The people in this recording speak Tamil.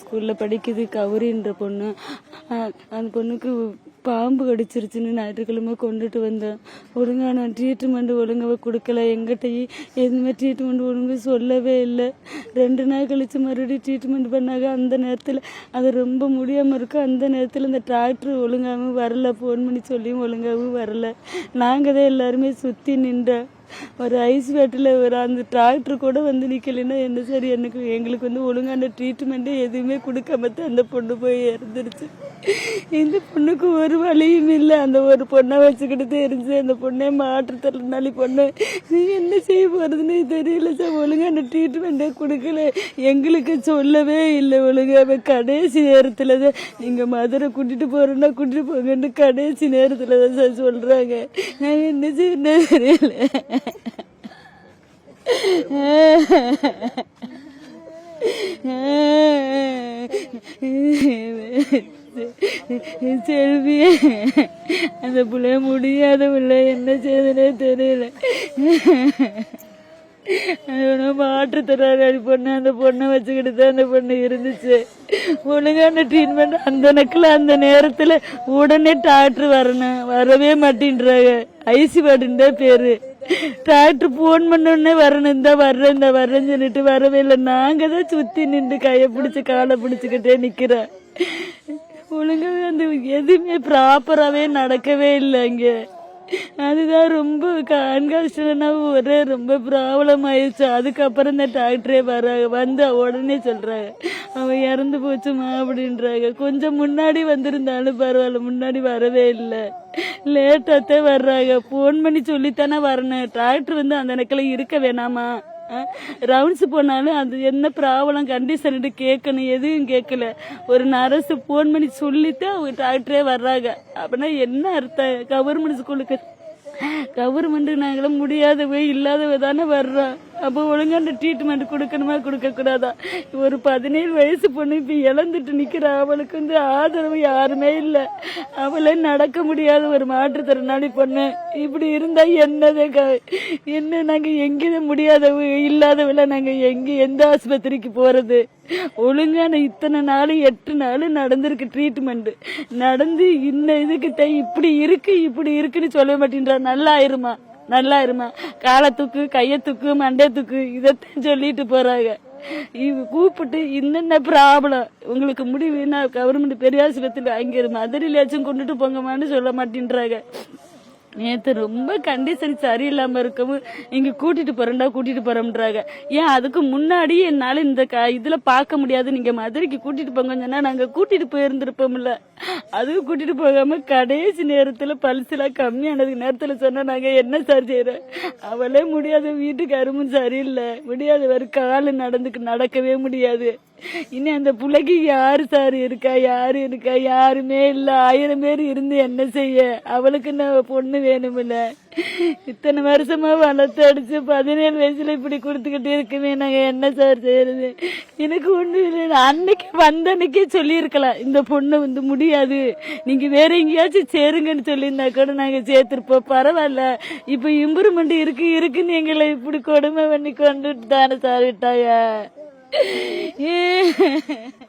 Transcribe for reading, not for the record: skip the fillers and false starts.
ஸ்கூலில் படிக்குது கௌரின்ற பொண்ணு. அந்த பொண்ணுக்கு பாம்பு கடிச்சிருச்சுன்னு ஞாயிற்றுக்கிழமை கொண்டுட்டு வந்தேன். ஒழுங்கான ட்ரீட்மெண்ட் ஒழுங்காக கொடுக்கல. எங்கிட்டையும் எதுவுமே ட்ரீட்மெண்ட் ஒழுங்கு சொல்லவே இல்லை. 2 நாள் கழித்து மறுபடியும் ட்ரீட்மெண்ட் பண்ணாங்க. அந்த நேரத்தில் அது ரொம்ப முடியாமல் இருக்கு. அந்த நேரத்தில் இந்த டாக்டர் ஒழுங்காகவும் வரல. ஃபோன் பண்ணி சொல்லியும் ஒழுங்காகவும் வரல. நாங்கள் தான் எல்லாருமே சுற்றி நின்றோம். ஒரு ஐஸ் வேட்டில் அந்த டாக்டர் கூட வந்து நிற்கலைன்னா என்ன சார்? எங்களுக்கு வந்து ஒழுங்கான ட்ரீட்மெண்ட்டே எதுவுமே கொடுக்காம தான் அந்த பொண்ணு போய் இறந்துருச்சு. இந்த பொண்ணுக்கு ஒரு வழியும் இல்லை. அந்த ஒரு பொண்ணை வச்சுக்கிட்டு தான் இருந்துச்சு. அந்த பொண்ணே மாற்றுத்திறனாளி பொண்ணு. என்ன செய்ய போகிறதுன்னு தெரியல சார். ஒழுங்கான ட்ரீட்மெண்ட்டே கொடுக்கல. எங்களுக்கு சொல்லவே இல்லை ஒழுங்காக. கடைசி நேரத்தில் தான் நீங்கள் மதுரை கூட்டிகிட்டு போகிறோன்னா கூட்டிகிட்டு போங்கன்னு கடைசி நேரத்தில் தான் சார் சொல்கிறாங்க. நான் என்ன செய்யணும்னு தெரியல. செல்வி அந்த பிள்ளைய முடியாத பிள்ளை, என்ன செய்யுதுன்னே தெரியல. மாற்றுத்திறனாளி பொண்ணு. அந்த பொண்ணை வச்சுக்கிட்டு தான் அந்த பொண்ணு இருந்துச்சு. ஒழுங்கான ட்ரீட்மெண்ட் அந்த நக்கில் அந்த நேரத்தில் உடனே டாக்டர் வரணும். வரவே மாட்டேன்றாங்க. ஐசி வார்டுன்னு பேரு. டாக்டர் போன் பண்ணோடனே வரணும். இந்த வர்றேன்னு சொல்லிட்டு வரவே இல்லை. நாங்கள் தான் சுற்றி நின்று கையை பிடிச்சி காலை பிடிச்சிக்கிட்டே நிற்கிறோம். ஒழுங்காவே அந்த எதுவுமே ப்ராப்பராகவே நடக்கவே இல்லை இங்கே. அதுதான் ரொம்ப கண்காட்சினா ஒரே ரொம்ப ப்ராப்ளம் ஆயிடுச்சு. அதுக்கப்புறம் இந்த டாக்டரே வந்து உடனே சொல்றாங்க அவன் இறந்து போச்சுமா அப்படின்றாங்க. கொஞ்சம் முன்னாடி வந்திருந்தாலும் பரவாயில்ல, முன்னாடி வரவே இல்லை. லேட்டாத்தான் வர்றாங்க. போன் பண்ணி சொல்லித்தானே வரணும். டாக்டர் வந்து அந்த நேரத்தில் இருக்க வேணாமா? ரவுண்ட்ஸ் போனாலும் அது என்ன ப்ராப்ளம் கண்டிஷன் கேட்கணும். எதுவும் கேட்கல. ஒரு நர்ஸு ஃபோன் பண்ணி சொல்லித்தான் அவங்க டாக்டரே வர்றாங்க. அப்படின்னா என்ன அர்த்தம்? கவர்மெண்ட் ஸ்கூலுக்கு கவர்மெண்ட் நாங்களும் முடியாதவை இல்லாதவை தானே வர்றோம். அப்போ ஒழுங்கான ட்ரீட்மெண்ட் கொடுக்கணுமா கொடுக்கக்கூடாதா? ஒரு 17 வயசு பொண்ணு இப்போ இழந்துட்டு நிற்கிறா. அவளுக்கு வந்து ஆதரவு யாருமே இல்லை. அவளே நடக்க முடியாத ஒரு மாற்றுத்திறனாளி பொண்ணு. இப்படி இருந்தால் என்ன நாங்கள் எங்கேயும் முடியாதவ இல்லாதவள நாங்கள் எந்த ஆஸ்பத்திரிக்கு போகிறது? ஒழுங்கான இத்தனை நாள் 8 நாள் நடந்திருக்கு ட்ரீட்மெண்ட். நடந்து இந்த இதுக்கு இப்படி இருக்குன்னு சொல்ல மாட்டேன்றா. நல்லா இருமா காலை தூக்கு, கையை தூக்கு, மண்டை தூக்கு, இதைத்தான் சொல்லிட்டு போறாங்க. கூப்பிட்டு என்னென்ன ப்ராப்ளம் உங்களுக்கு முடிவுன்னா கவர்மெண்ட் பெரிய ஆஸ்பத்திரி அங்கே மதுரையிலாச்சும் கொண்டுட்டு போங்கம்மான்னு சொல்ல மாட்டேன்றாங்க. நேற்று ரொம்ப கண்டிஷன் சரியில்லாமல் இருக்கவும் இங்கே கூட்டிகிட்டு போகிறோம்ன்றாங்க. ஏன் அதுக்கு முன்னாடி என்னால் இந்த இதில் பார்க்க முடியாது, நீங்கள் மதுரைக்கு கூட்டிகிட்டு போங்கன்னு சொன்னால் நாங்கள் கூட்டிகிட்டு போயிருந்துருப்போம்ல. அதுவும் கூட்டிகிட்டு போகாமல் கடைசி நேரத்தில் பல்செலாம் கம்மியானதுக்கு நேரத்தில் சொன்னால் நாங்கள் என்ன சார் செய்கிறோம்? அவளே முடியாத, வீட்டுக்கு அருமும் சரியில்லை, முடியாத வரை கால் நடக்கவே முடியாது. இனி அந்த பிள்ளைக்கு யாரு சார் இருக்கா? யாருமே இல்லை. 1000 பேர் இருந்து என்ன செய்ய? அவளுக்கு நான் பொண்ணு வேணுமில்ல. இத்தனை வருஷமா வளர்த்து அடிச்சு 17 வயசுல இப்படி கொடுத்துக்கிட்டு இருக்குமே, நாங்க என்ன சார் செய்யறது? எனக்கு ஒண்ணு இல்லை. அன்னைக்கே சொல்லியிருக்கலாம், இந்த பொண்ணு வந்து முடியாது, நீங்க வேற எங்கேயாச்சும் சேருங்கன்னு சொல்லியிருந்தா கூட நாங்க சேர்த்திருப்போம். பரவாயில்ல, இப்ப இம்ப்ரூவ்மெண்ட் இருக்குன்னு எங்களை இப்படி கொடுமை பண்ணி கொண்டுட்டு தானே சார் விட்டாயா?